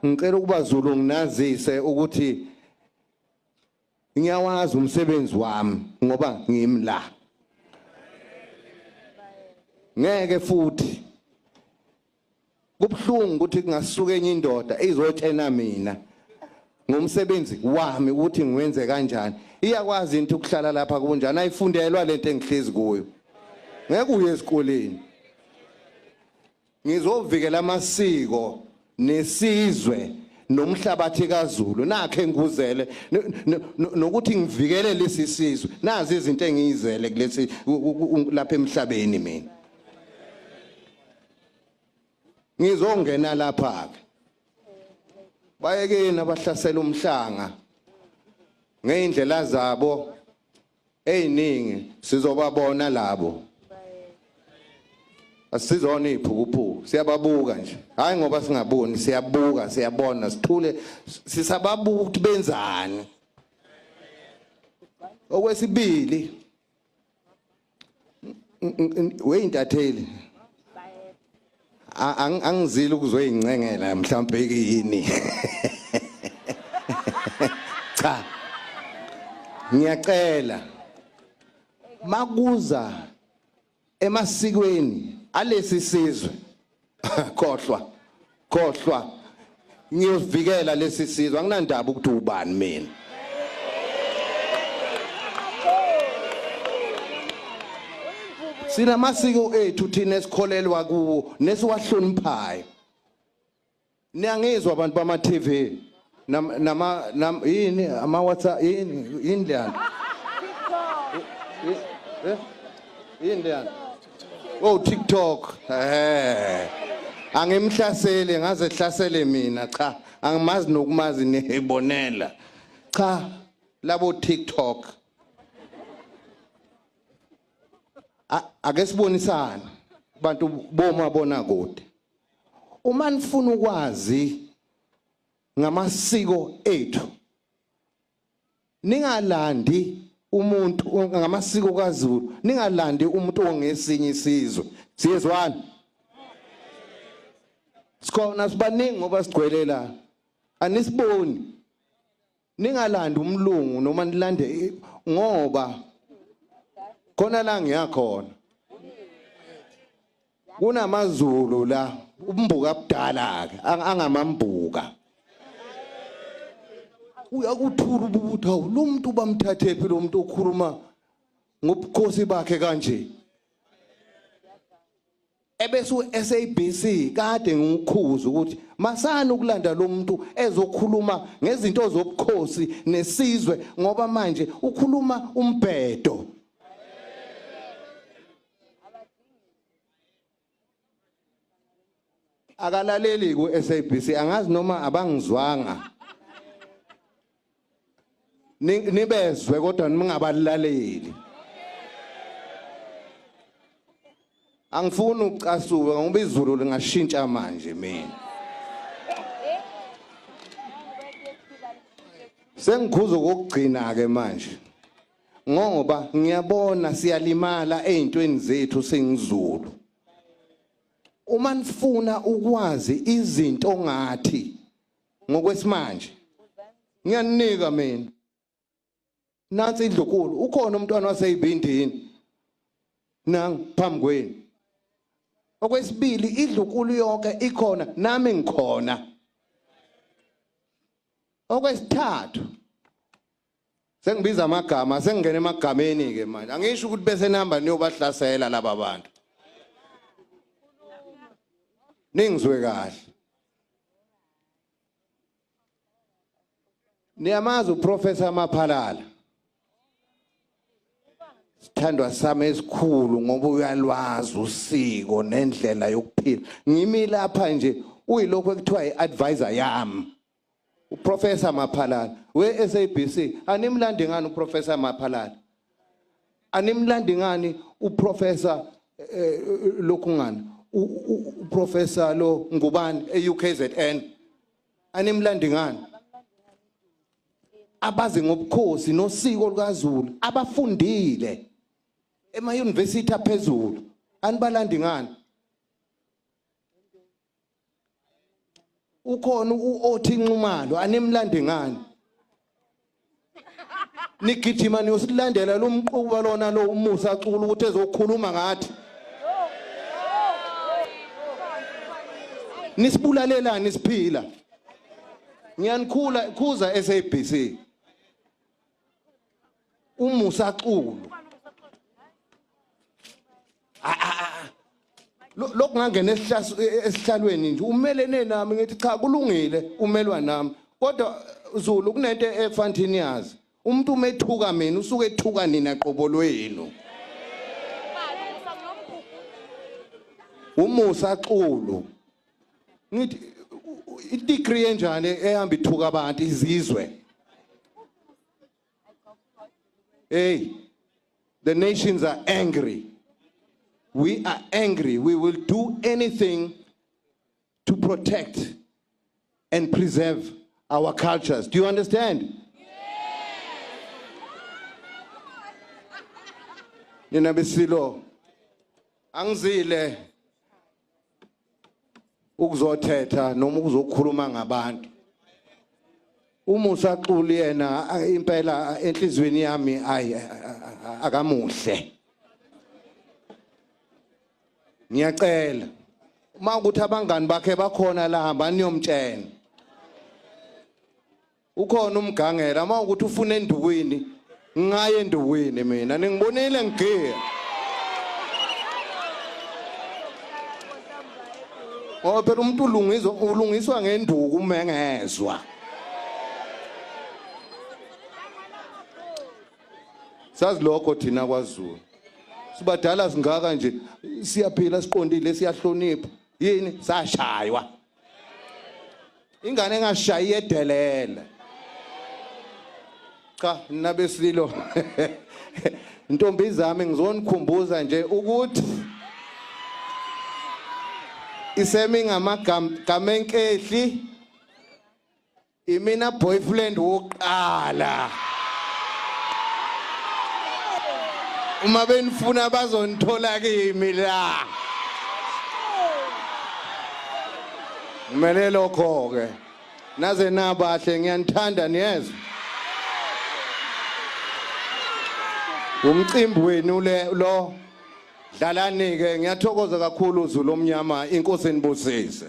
ngicela ukuba Zulu nginazise ukuthi ngiyawazi umsebenzi wami ngoba ngimla. Ngeke futhi kubhlungu ukuthi kungasuka enye indoda izotshena mina ngomsebenzi wami ukuthi ngiwenze kanjani. Iyakwazi into ukuhlala lapha kunjani ayifundelwa lento engihlezi kuyo. Ngeke uye esikoleni. Ngizovikela amasiko nesizwe nomhlabathi kaZulu nakhe ngikuzele nokuthi ngivikele lesi sizwe. Nazi izinto engiyizele kulesi lapha emhlabeni mina. Ngizongena lapha ke. Bayekeni abahlasela umhlanga ngeindlela zabo eziningi sizobabona labo. Asizona iphukuphuku siyababuka nje. Hayi ngoba singaboni siyabuka siyabona sithule sisababuka ukuthi benzani. Okwesibili weyintatheli angizile ukuzoyincengela mhlawumbe yini. Cha. Ngiyacela makuza emasikweni alesi sizwe khohlwa ngiyovikela lesi sizwe anginandaba ukuthi ubani mina. Sina masiko ethu thina esikholelwa kuwo nesiwahloniphayo. Niyangizwa abantu bama TV yini ama WhatsApp yini indlela. Indlela. Oh TikTok. Angimhlasele ngaze hlasele mina cha angimazi nokumazi nebonela. Cha labo TikTok. Ake sibonisana abantu bomabona kude. Uma nifuna ukwazi ngamasiko ethu ningalandi umuntu ngamasiko kaZulu ningalandi umuntu ongesinye isizwe. Siyezwana? Sikhona sibaningi ngoba sigcwele la. Anisiboni. Ningalandi umlungu noma nilande ngoba khona la ngiyakhona. KunamaZulu la umbuka abudala ke angamambuka. Uyakuthula ubutha lo muntu bamthathe phi lo muntu okhuluma ngobukhosi bakhe kanje. Ebese uSABC kade ngikhuza ukuthi masana ukulanda lo muntu ezokhuluma ngezinto zobukhosi nesizwe ngoba manje ukhuluma umbhedo. Akalaleli ku SABC angazi noma abangizwanga. Nibezwe kodwa ningabalaleli. Angifuni ucasuka ngoba iZulu lingashintsha manje mina. Sengikhuza ukugcina ke manje. Ngoba ngiyabona siyalimala ezintweni zethu sengizulu. Uma nifuna ukwazi izinto ngathi ngokwesimanje ngiyaninika mina nansi indlukulu ukhona umntwana waseyibindini nang phambi kwenu. Okwesibili idlukulu yonke ikhona nami ngikhona. Okwesithathu sengibiza amagama sengingena emagameni ke manje angisho ukuthi bese namba niyobahlasela laba bantu. Ningizwe kahle. Niyamazi uProfessor Maphalala. Sithandwa sami esikhulu ngoba uyalwazi usiko nendlela yokuphila. Ngimi lapha nje uyilokho ekuthiwa iadvisor yami. uProfessor Maphalala weSABC animlandi ngani uProfessor Maphalala? Animlandi ngani uProfessor lokungani? uProfessor lo ngubani eUKZN? Animlandi ngani? Abazi ngobukhosi nosiko lukaZulu abafundile ema university aphezulu anibalandi ngani? ukhona uOthi Nxumalo anemlande ngani nigijima niyosilandela lo mquba lona lo uMusa Xulu ukuthi ezokhuluma ngathi nisibulalelani siphila ngiyanikhula khuza SABC uMusa Xulu lokungangena esihlalweni nje umelene nami ngithi cha kulungile umelwa nami kodwa Zulu kunento efanthini yazi umuntu umethuka mina usuke ethuka nina qobolweni uMusa Xulu ngithi i-degree enjani ehamba ithuka abantu izizwe hey the nations are angry. We are angry. We will do anything to protect and preserve our cultures. Do you understand? Nina besilo angizile ukuzothetha noma ukuzokhuluma ngabantu. uMusa Xulu yena impela enhlizweni yami akamuhle. Ngiyacela uma ukuthi abangani bakhe bakhona la hamba niyomtshela ukhona umgangela uma ukuthi ufuna endukwini ngaye endukwini mina ningibonile ngigiya ngoba phela umuntu ulungiswa ngenduku umengezwa sazi lokho thina kwaZulu sibadala singaka nje siyaphila siqondile siyahlonipha yini sashaywa ingane engashayi edelela cha nabesilo intombi zami ngizonikhumbuza nje ukuthi isemi ngamagama enkehli imina boyfriend woqala uma benifuna bazonithola kimi la kumele lokho ke naze nabahle ngiyanithanda niyezwa umcimbi wenu lo dlalani ke ngiyathokoza kakhulu uZulu omnyama inkosi enibusise.